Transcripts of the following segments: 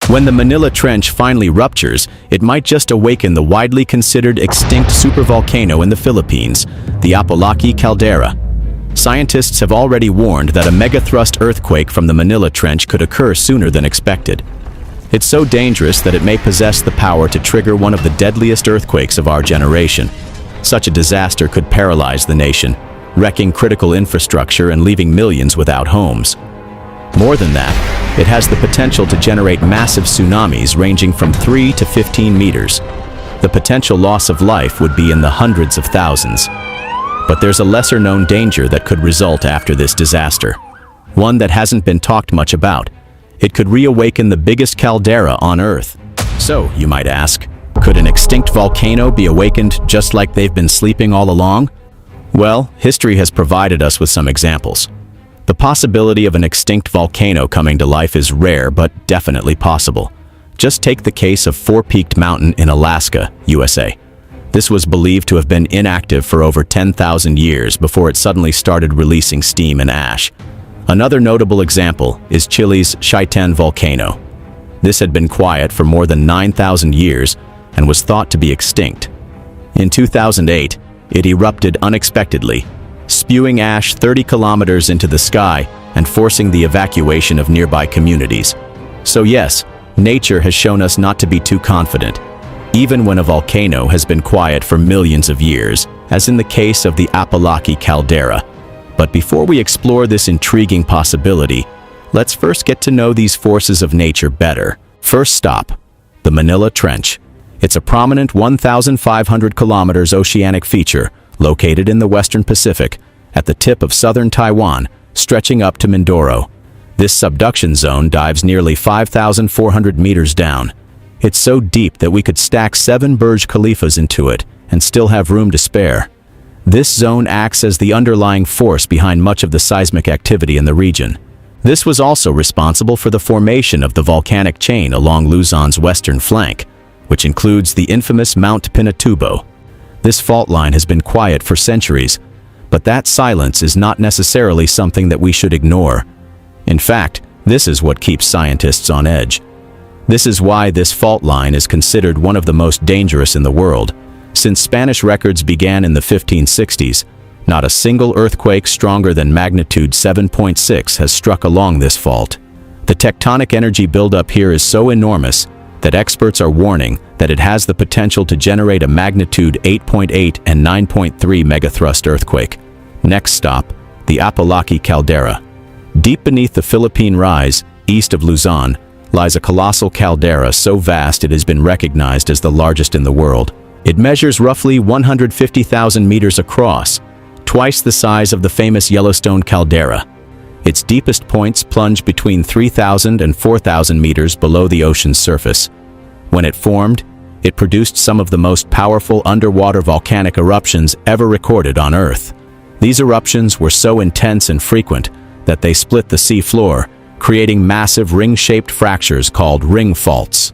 When the Manila Trench finally ruptures, it might just awaken the widely considered extinct supervolcano in the Philippines, the Apolaki caldera. Scientists have already warned that a megathrust earthquake from the Manila Trench could occur sooner than expected. It's so dangerous that it may possess the power to trigger one of the deadliest earthquakes of our generation. Such a disaster could paralyze the nation, wrecking critical infrastructure and leaving millions without homes. More than that, it has the potential to generate massive tsunamis ranging from 3 to 15 meters. The potential loss of life would be in the hundreds of thousands. But there's a lesser-known danger that could result after this disaster. One that hasn't been talked much about. It could reawaken the biggest caldera on Earth. So, you might ask, could an extinct volcano be awakened just like they've been sleeping all along? Well, history has provided us with some examples. The possibility of an extinct volcano coming to life is rare but definitely possible. Just take the case of Four-Peaked Mountain in Alaska, USA. This was believed to have been inactive for over 10,000 years before it suddenly started releasing steam and ash. Another notable example is Chile's Chichen volcano. This had been quiet for more than 9,000 years and was thought to be extinct. In 2008, it erupted unexpectedly, spewing ash 30 kilometers into the sky and forcing the evacuation of nearby communities. So yes, nature has shown us not to be too confident, even when a volcano has been quiet for millions of years, as in the case of the Apolaki caldera. But before we explore this intriguing possibility, let's first get to know these forces of nature better. First stop, the Manila Trench. It's a prominent 1,500 kilometers oceanic feature located in the Western Pacific, at the tip of southern Taiwan, stretching up to Mindoro. This subduction zone dives nearly 5,400 meters down. It's so deep that we could stack 7 Burj Khalifas into it and still have room to spare. This zone acts as the underlying force behind much of the seismic activity in the region. This was also responsible for the formation of the volcanic chain along Luzon's western flank, which includes the infamous Mount Pinatubo. This fault line has been quiet for centuries, but that silence is not necessarily something that we should ignore. In fact, this is what keeps scientists on edge. This is why this fault line is considered one of the most dangerous in the world. Since Spanish records began in the 1560s, not a single earthquake stronger than magnitude 7.6 has struck along this fault. The tectonic energy buildup here is so enormous that experts are warning that it has the potential to generate a magnitude 8.8 and 9.3 megathrust earthquake. Next stop, the Apolaki caldera. Deep beneath the Benham Rise, east of Luzon, lies a colossal caldera so vast it has been recognized as the largest in the world. It measures roughly 150,000 meters across, twice the size of the famous Yellowstone caldera. Its deepest points plunge between 3,000 and 4,000 meters below the ocean's surface. When it formed, it produced some of the most powerful underwater volcanic eruptions ever recorded on Earth. These eruptions were so intense and frequent that they split the sea floor, creating massive ring-shaped fractures called ring faults.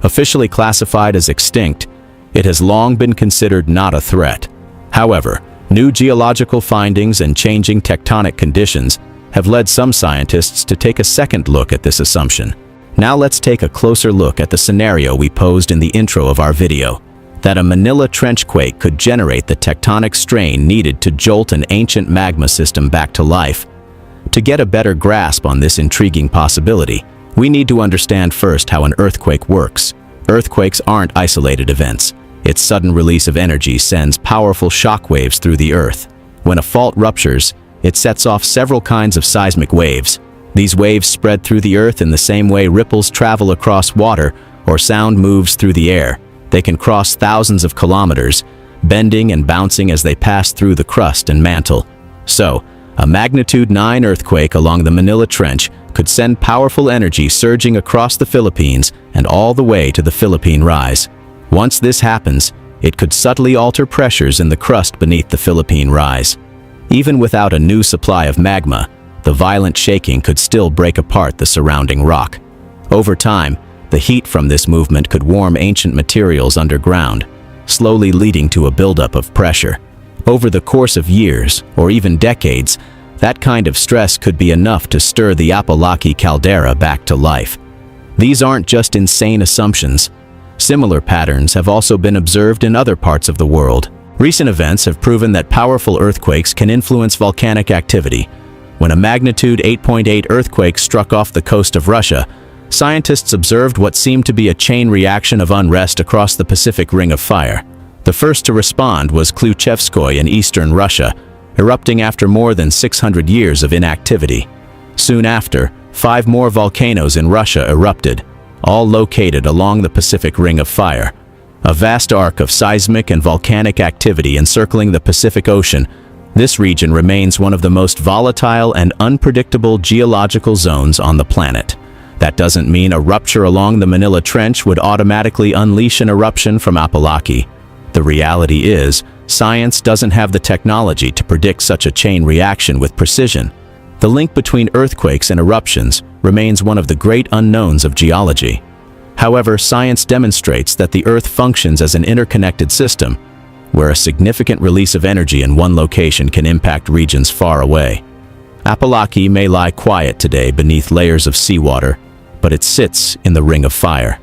Officially classified as extinct, it has long been considered not a threat. However, new geological findings and changing tectonic conditions have led some scientists to take a second look at this assumption. Now let's take a closer look at the scenario we posed in the intro of our video, that a Manila Trench quake could generate the tectonic strain needed to jolt an ancient magma system back to life. To get a better grasp on this intriguing possibility, we need to understand first how an earthquake works. Earthquakes aren't isolated events. Its sudden release of energy sends powerful shock waves through the Earth. When a fault ruptures, it sets off several kinds of seismic waves. These waves spread through the Earth in the same way ripples travel across water or sound moves through the air. They can cross thousands of kilometers, bending and bouncing as they pass through the crust and mantle. So, a magnitude 9 earthquake along the Manila Trench could send powerful energy surging across the Philippines and all the way to the Benham Rise. Once this happens, it could subtly alter pressures in the crust beneath the Benham Rise. Even without a new supply of magma, the violent shaking could still break apart the surrounding rock. Over time, the heat from this movement could warm ancient materials underground, slowly leading to a buildup of pressure. Over the course of years, or even decades, that kind of stress could be enough to stir the Apolaki caldera back to life. These aren't just insane assumptions. Similar patterns have also been observed in other parts of the world. Recent events have proven that powerful earthquakes can influence volcanic activity. When a magnitude 8.8 earthquake struck off the coast of Russia, scientists observed what seemed to be a chain reaction of unrest across the Pacific Ring of Fire. The first to respond was Klyuchevskoy in eastern Russia, erupting after more than 600 years of inactivity. Soon after, 5 more volcanoes in Russia erupted, all located along the Pacific Ring of Fire. A vast arc of seismic and volcanic activity encircling the Pacific Ocean, this region remains one of the most volatile and unpredictable geological zones on the planet. That doesn't mean a rupture along the Manila Trench would automatically unleash an eruption from Apolaki. The reality is, science doesn't have the technology to predict such a chain reaction with precision. The link between earthquakes and eruptions remains one of the great unknowns of geology. However, science demonstrates that the Earth functions as an interconnected system, where a significant release of energy in one location can impact regions far away. Apolaki may lie quiet today beneath layers of seawater, but it sits in the Ring of Fire.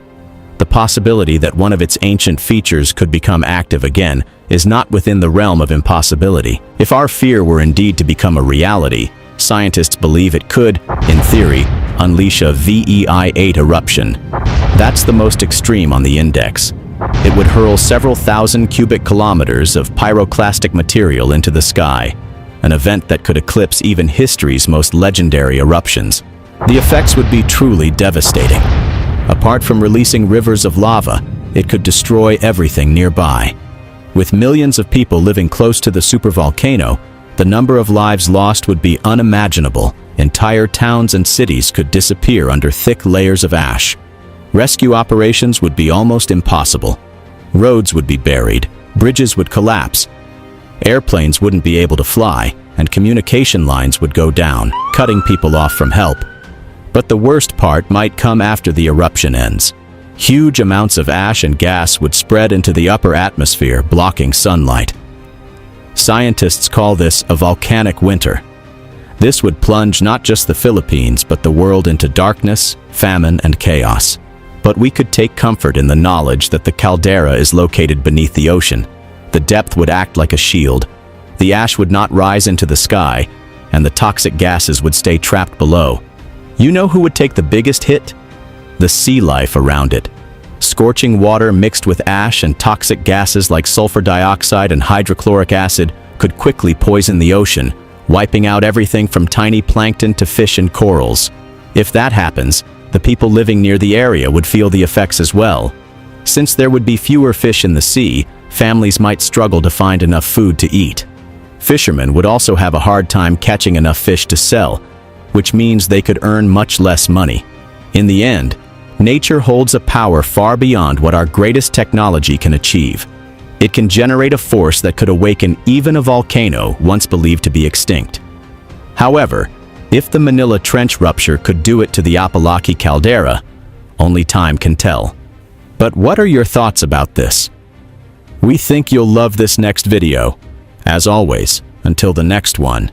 The possibility that one of its ancient features could become active again is not within the realm of impossibility. If our fear were indeed to become a reality, scientists believe it could, in theory, unleash a VEI-8 eruption. That's the most extreme on the index. It would hurl several thousand cubic kilometers of pyroclastic material into the sky, an event that could eclipse even history's most legendary eruptions. The effects would be truly devastating. Apart from releasing rivers of lava, it could destroy everything nearby. With millions of people living close to the supervolcano, the number of lives lost would be unimaginable. Entire towns and cities could disappear under thick layers of ash. Rescue operations would be almost impossible. Roads would be buried, bridges would collapse, airplanes wouldn't be able to fly, and communication lines would go down, cutting people off from help. But the worst part might come after the eruption ends. Huge amounts of ash and gas would spread into the upper atmosphere, blocking sunlight. Scientists call this a volcanic winter. This would plunge not just the Philippines, but the world into darkness, famine, and chaos. But we could take comfort in the knowledge that the caldera is located beneath the ocean. The depth would act like a shield. The ash would not rise into the sky, and the toxic gases would stay trapped below. You know who would take the biggest hit? The sea life around it. Scorching water mixed with ash and toxic gases like sulfur dioxide and hydrochloric acid could quickly poison the ocean, wiping out everything from tiny plankton to fish and corals. If that happens, the people living near the area would feel the effects as well. Since there would be fewer fish in the sea, families might struggle to find enough food to eat. Fishermen would also have a hard time catching enough fish to sell, which means they could earn much less money. In the end, nature holds a power far beyond what our greatest technology can achieve. It can generate a force that could awaken even a volcano once believed to be extinct. However, if the Manila Trench rupture could do it to the Apolaki caldera, only time can tell. But what are your thoughts about this? We think you'll love this next video. As always, until the next one.